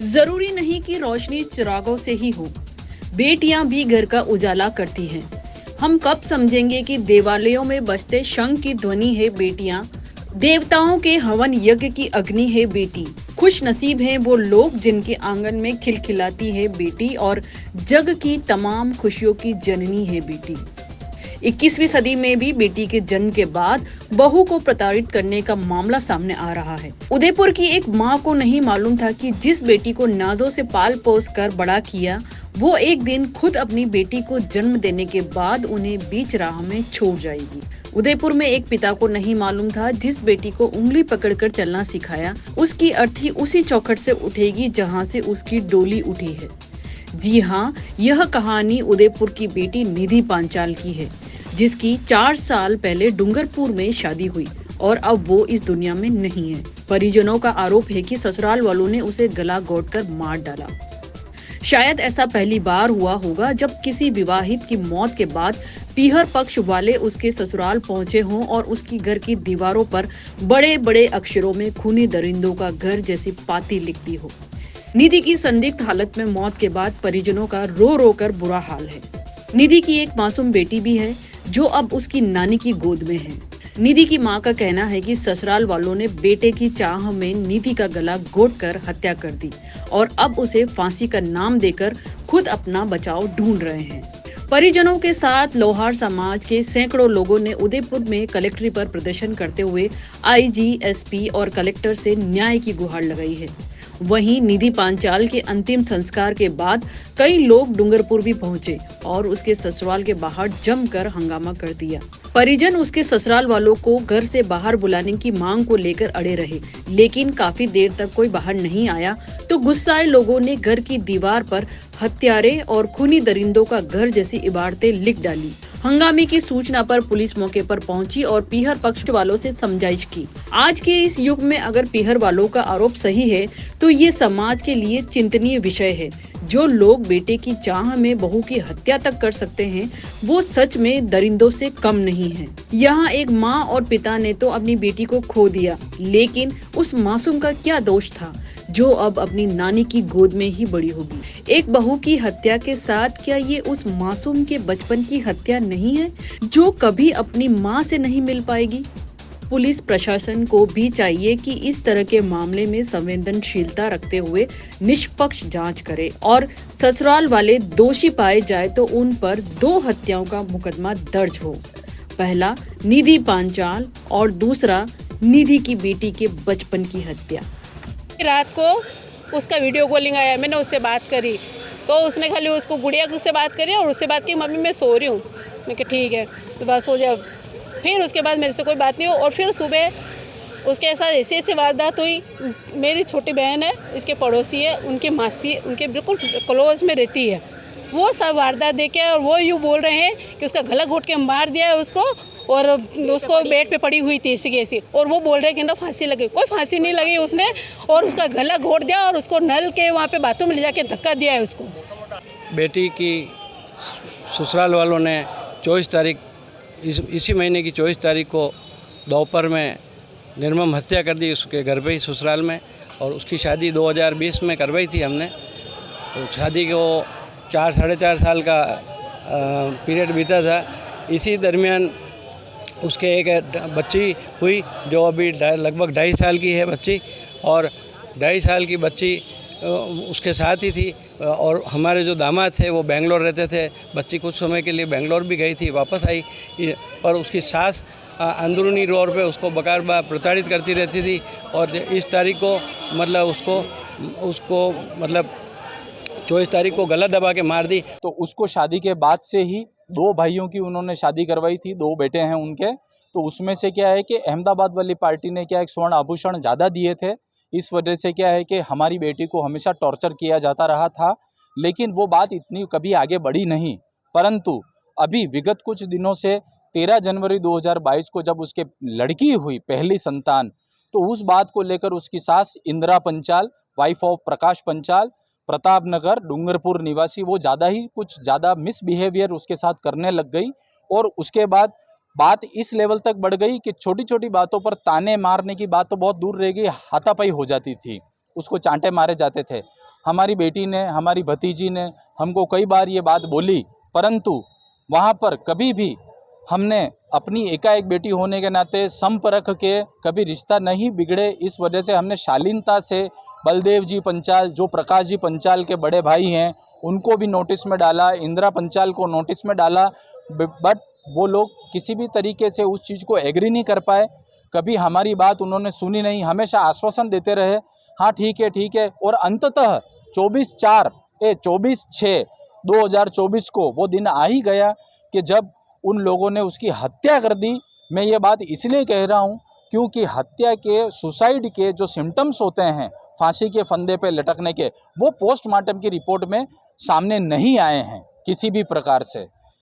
जरूरी नहीं कि रोशनी चिरागों से ही हो, बेटियां भी घर का उजाला करती हैं। हम कब समझेंगे कि देवालयों में बजते शंख की ध्वनि है बेटियां, देवताओं के हवन यज्ञ की अग्नि है बेटी। खुश नसीब हैं वो लोग जिनके आंगन में खिलखिलाती है बेटी और जग की तमाम खुशियों की जननी है बेटी। 21वीं सदी में भी बेटी के जन्म के बाद बहू को प्रताड़ित करने का मामला सामने आ रहा है। उदयपुर की एक मां को नहीं मालूम था कि जिस बेटी को नाजों से पाल पोस कर बड़ा किया, वो एक दिन खुद अपनी बेटी को जन्म देने के बाद उन्हें बीच राह में छोड़ जाएगी। उदयपुर में एक पिता को नहीं मालूम था जिस बेटी को उंगली पकड़कर चलना सिखाया, उसकी अर्थी उसी चौखट से उठेगी जहाँ से उसकी डोली उठी है। जी हाँ, यह कहानी उदयपुर की बेटी निधि पांचाल की है, जिसकी 4 साल पहले डूंगरपुर में शादी हुई और अब वो इस दुनिया में नहीं है। परिजनों का आरोप है कि ससुराल वालों ने उसे गला घोंटकर मार डाला। शायद ऐसा पहली बार हुआ होगा जब किसी विवाहित की मौत के बाद पीहर पक्ष वाले उसके ससुराल पहुंचे हों और उसकी घर की दीवारों पर बड़े बड़े अक्षरों में खूनी दरिंदों का घर जैसी पाती लिख दी हो। निधि की संदिग्ध हालत में मौत के बाद परिजनों का रो रो कर बुरा हाल है। निधि की एक मासूम बेटी भी है जो अब उसकी नानी की गोद में है। निधि की मां का कहना है कि ससुराल वालों ने बेटे की चाह में निधि का गला घोंटकर हत्या कर दी और अब उसे फांसी का नाम देकर खुद अपना बचाव ढूंढ रहे हैं। परिजनों के साथ लोहार समाज के सैकड़ों लोगों ने उदयपुर में कलेक्ट्री पर प्रदर्शन करते हुए आईजी, एसपी और कलेक्टर से न्याय की गुहार लगाई है। वहीं निधि पांचाल के अंतिम संस्कार के बाद कई लोग डूंगरपुर भी पहुंचे और उसके ससुराल के बाहर जमकर हंगामा कर दिया। परिजन उसके ससुराल वालों को घर से बाहर बुलाने की मांग को लेकर अड़े रहे, लेकिन काफी देर तक कोई बाहर नहीं आया तो गुस्साए लोगों ने घर की दीवार पर हत्यारे और खूनी दरिंदों का घर जैसी इबारतें लिख डाली। हंगामे की सूचना पर पुलिस मौके पर पहुंची और पीहर पक्ष वालों से समझाइश की। आज के इस युग में अगर पीहर वालों का आरोप सही है तो ये समाज के लिए चिंतनीय विषय है। जो लोग बेटे की चाह में बहू की हत्या तक कर सकते हैं, वो सच में दरिंदों से कम नहीं है। यहाँ एक माँ और पिता ने तो अपनी बेटी को खो दिया, लेकिन उस मासूम का क्या दोष था जो अब अपनी नानी की गोद में ही बड़ी होगी। एक बहू की हत्या के साथ क्या ये उस मासूम के बचपन की हत्या नहीं है जो कभी अपनी माँ से नहीं मिल पाएगी। पुलिस प्रशासन को भी चाहिए कि इस तरह के मामले में संवेदनशीलता रखते हुए निष्पक्ष जांच करे और ससुराल वाले दोषी पाए जाए तो उन पर 2 हत्याओं का मुकदमा दर्ज हो। पहला निधि पांचाल और दूसरा निधि की बेटी के बचपन की हत्या। रात को उसका वीडियो कॉलिंग आया, मैंने उससे बात करी तो उसने खाली उसको गुड़िया से बात करी और उससे बात की मम्मी मैं सो रही हूँ। मैं कहा ठीक है तो बस हो जाए। फिर उसके बाद मेरे से कोई बात नहीं हो और फिर सुबह उसके साथ ऐसी वारदात हुई। मेरी छोटी बहन है, इसके पड़ोसी है, उनकी मासी उनके बिल्कुल क्लोज में रहती है। वो सब वारदात देखे और वो यूँ बोल रहे हैं कि उसका गला घोंट के मार दिया है उसको और उसको बेड पे पड़ी हुई थी ऐसी की ऐसी, और वो बोल रहे हैं कि ना फांसी लगी। कोई फांसी नहीं लगी उसने, और उसका गला घोंट दिया और उसको नल के वहाँ पे बाथरूम में ले जाके धक्का दिया है उसको। बेटी की ससुराल वालों ने 24 तारीख इसी महीने की 24 तारीख को दोपहर में निर्मम हत्या कर दी उसके घर पे ही ससुराल में। और उसकी शादी 2020 में करवाई थी हमने। तो शादी को 4-4.5 साल का पीरियड बीता था। इसी दरमियान उसके एक बच्ची हुई जो अभी लगभग 2.5 साल की है बच्ची, और 2.5 साल की बच्ची उसके साथ ही थी। और हमारे जो दामाद थे वो बेंगलोर रहते थे। बच्ची कुछ समय के लिए बेंगलोर भी गई थी, वापस आई, पर उसकी सास अंदरूनी तौर पे उसको बकायदा प्रताड़ित करती रहती थी। और इस तारीख को मतलब उसको मतलब 24 तारीख को गला दबा के मार दी। तो उसको शादी के बाद से ही 2 भाइयों की उन्होंने शादी करवाई थी, 2 बेटे हैं उनके। तो उसमें से क्या है कि अहमदाबाद वाली पार्टी ने क्या एक स्वर्ण आभूषण ज़्यादा दिए थे। इस वजह से क्या है कि हमारी बेटी को हमेशा टॉर्चर किया जाता रहा था, लेकिन वो बात इतनी कभी आगे बढ़ी नहीं। परंतु अभी विगत कुछ दिनों से 13 जनवरी 2022 को जब उसके लड़की हुई पहली संतान, तो उस बात को लेकर उसकी सास इंदिरा पंचाल, वाइफ ऑफ प्रकाश पंचाल, प्रताप नगर डूंगरपुर निवासी, वो कुछ ज़्यादा मिसबिहेवियर उसके साथ करने लग गई। और उसके बाद बात इस लेवल तक बढ़ गई कि छोटी छोटी बातों पर ताने मारने की बात तो बहुत दूर रह गई, हाथापाई हो जाती थी, उसको चांटे मारे जाते थे। हमारी बेटी ने, हमारी भतीजी ने हमको कई बार ये बात बोली, परंतु वहाँ पर कभी भी हमने अपनी एकाएक बेटी होने के नाते संपर्क के कभी रिश्ता नहीं बिगड़े। इस वजह से हमने शालीनता से बलदेव जी पंचाल, जो प्रकाश जी पंचाल के बड़े भाई हैं, उनको भी नोटिस में डाला, इंदिरा पंचाल को नोटिस में डाला, बट वो लोग किसी भी तरीके से उस चीज़ को एग्री नहीं कर पाए। कभी हमारी बात उन्होंने सुनी नहीं, हमेशा आश्वासन देते रहे, हाँ ठीक है। और अंततः 24/6/2024 को वो दिन आ ही गया कि जब उन लोगों ने उसकी हत्या कर दी। मैं ये बात इसलिए कह रहा हूँ क्योंकि हत्या के, सुसाइड के जो सिम्टम्स होते हैं फांसी के फंदे पे लटकने के, वो पोस्टमार्टम की रिपोर्ट में सामने नहीं आए हैं किसी भी प्रकार से।